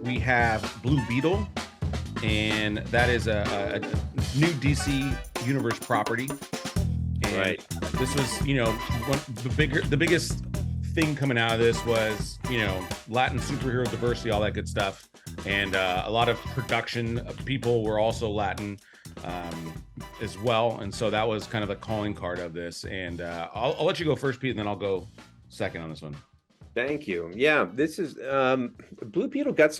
we have Blue Beetle, and that is a new DC Universe property. And Right. this was, the biggest thing coming out of this was, Latin superhero diversity, all that good stuff. And a lot of production people were also Latin as well. And so that was kind of the calling card of this. And I'll let you go first, Pete, and then I'll go second on this one. Thank you. Yeah, this is Blue Beetle got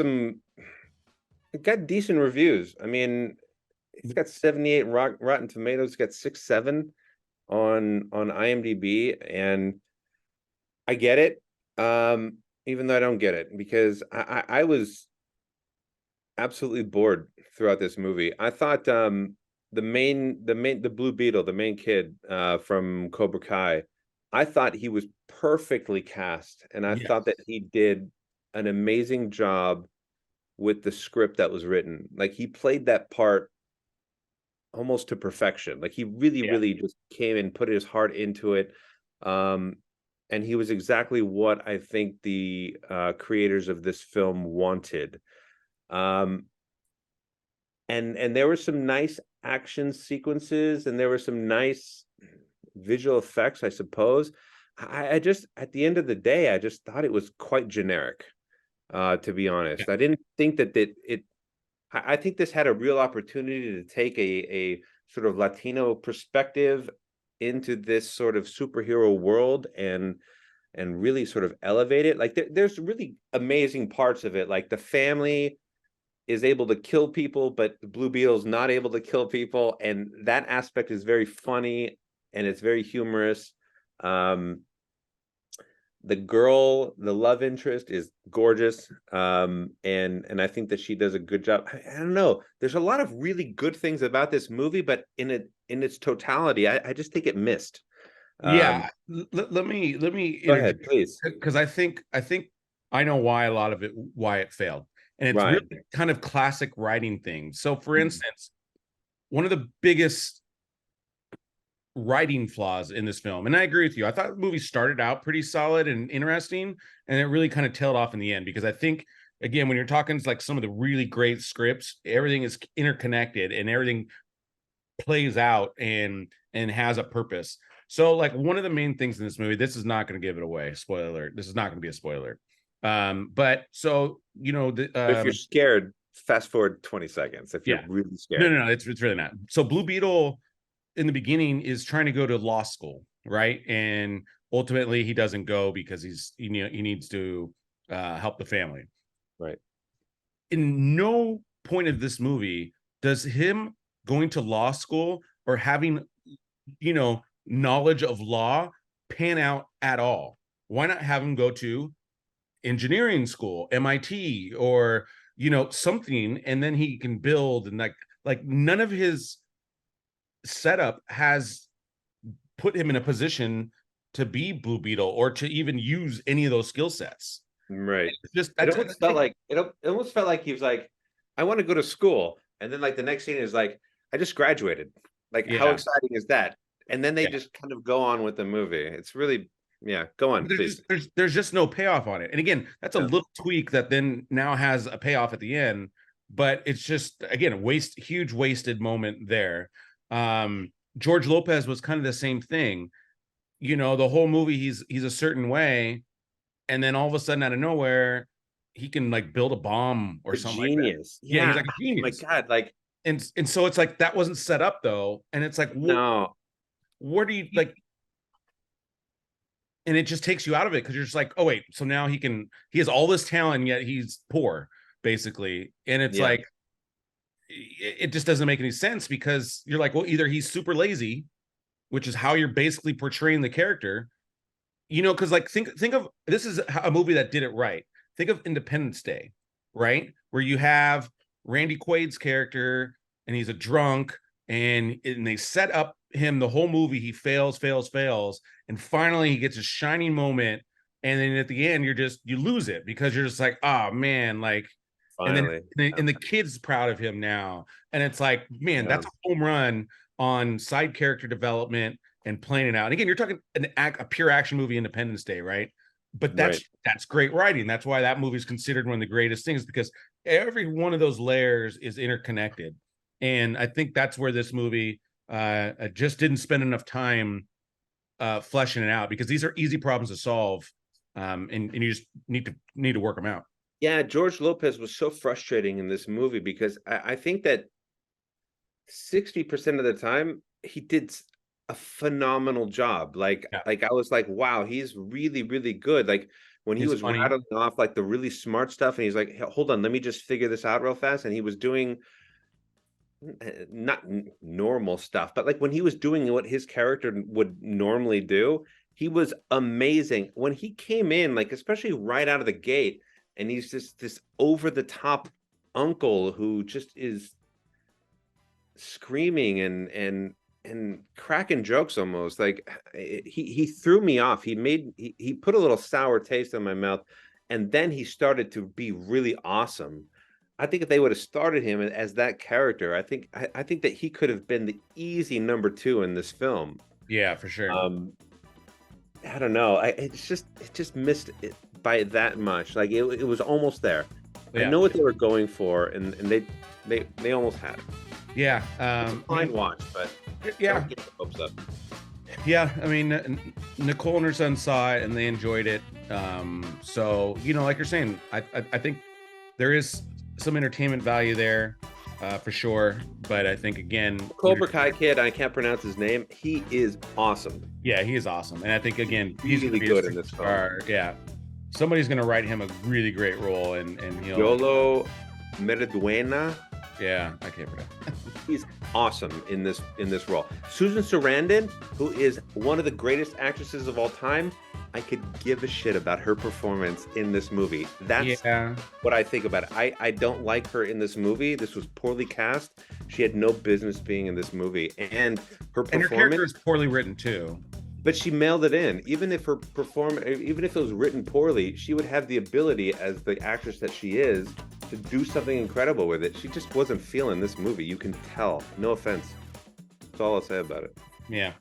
decent reviews. I mean, it's got 78 Rotten Tomatoes, it's got 6.7 on IMDb, and I get it. Even though I don't get it, because I was absolutely bored throughout this movie. I thought the Blue Beetle, the main kid from Cobra Kai, I thought he was perfectly cast, and I thought that he did an amazing job with the script that was written. Like, he played that part almost to perfection. Like, he really just came and put his heart into it. And he was exactly what I think the creators of this film wanted. And there were some nice action sequences, and there were some nice visual effects, I suppose. I just, at the end of the day, I just thought it was quite generic, to be honest. I didn't think that I think this had a real opportunity to take a sort of Latino perspective into this sort of superhero world and really sort of elevate it. Like, there's really amazing parts of it. Like, the family is able to kill people, but the Blue Beetle's not able to kill people, and that aspect is very funny and it's very humorous. The girl, the love interest, is gorgeous, and I think that she does a good job. I don't know. There's a lot of really good things about this movie, but in its totality, I just think it missed. Let me Go ahead, please. because I think I know why it failed, and it's Right. really kind of classic writing things. So, for instance, one of the biggest writing flaws in this film, and I agree with you, I thought the movie started out pretty solid and interesting, and it really kind of tailed off in the end, because I think, again, when you're talking like some of the really great scripts, everything is interconnected and everything plays out and has a purpose. So, like, one of the main things in this movie, this is not going to give it away, spoiler alert, this is not going to be a spoiler, but so, if you're scared, fast forward 20 seconds if you're really scared. No, it's really not. So Blue Beetle in the beginning is trying to go to law school, right? And ultimately he doesn't go because he needs to help the family. Right. In no point of this movie does him going to law school or having, knowledge of law pan out at all. Why not have him go to engineering school, MIT, or something, and then he can build, and like none of his setup has put him in a position to be Blue Beetle or to even use any of those skill sets. Right. It almost felt like he was like, I want to go to school, and then like the next scene is like, I just graduated. Like, how exciting is that? And then they just kind of go on with the movie. It's really, go on, please. There's just no payoff on it. And again, that's a little tweak that then now has a payoff at the end, but it's just, again, huge wasted moment there. George Lopez was kind of the same thing. The whole movie, he's a certain way, and then all of a sudden, out of nowhere, he can like build a bomb or something. Genius. Like that. He's like a genius. Oh my God, like, and so it's like that wasn't set up though, and it's like, no, what do you like? And it just takes you out of it, because you're just like, oh wait, so now he has all this talent, yet he's poor, basically, and it's like, it just doesn't make any sense, because you're like, well, either he's super lazy, which is how you're basically portraying the character, because like think of, this is a movie that did it right. Think of Independence Day, right, where you have Randy Quaid's character, and he's a drunk, and they set up him the whole movie. He fails, and finally he gets a shining moment, and then at the end you lose it, because you're just like, oh man, like, finally. And the kid's proud of him now, and it's like, man, that's a home run on side character development and playing it out. And again, you're talking a pure action movie, Independence Day, right? but that's great writing. That's why that movie is considered one of the greatest things, because every one of those layers is interconnected. And I think that's where this movie just didn't spend enough time fleshing it out, because these are easy problems to solve, and you just need to work them out. Yeah, George Lopez was so frustrating in this movie because I think that 60% of the time he did a phenomenal job. Like I was like, wow, he's really, really good. Like when he was rattling off like the really smart stuff, and he's like, hey, hold on, let me just figure this out real fast. And he was doing not normal stuff, but like when he was doing what his character would normally do, he was amazing. When he came in, like especially right out of the gate, and he's just this over the top uncle who just is screaming and cracking jokes almost. Like he threw me off. He put a little sour taste in my mouth, and then he started to be really awesome. I think if they would have started him as that character, I think that he could have been the easy number 2 in this film. Yeah, for sure. I don't know. It just missed it by that much. Like it was almost there. Yeah. I know what they were going for, and they almost had it. Yeah, it's a fine watch, but yeah, don't get the hopes up. Yeah, I mean, Nicole and her son saw it and they enjoyed it. So like you're saying, I think there is some entertainment value there, for sure. But I think again, Cobra Kai kid, I can't pronounce his name. He is awesome. Yeah, he is awesome, and I think again, he's really good in this film. Yeah, somebody's gonna write him a really great role, and Xolo Maridueña. Yeah, I can't pronounce. He's awesome in this role. Susan Sarandon, who is one of the greatest actresses of all time, I could give a shit about her performance in this movie. That's what I think about it. I don't like her in this movie. This was poorly cast. She had no business being in this movie, and her performance. And her character is poorly written too. But she mailed it in. Even if it was written poorly, she would have the ability, as the actress that she is, to do something incredible with it. She just wasn't feeling this movie. You can tell. No offense. That's all I'll say about it. Yeah.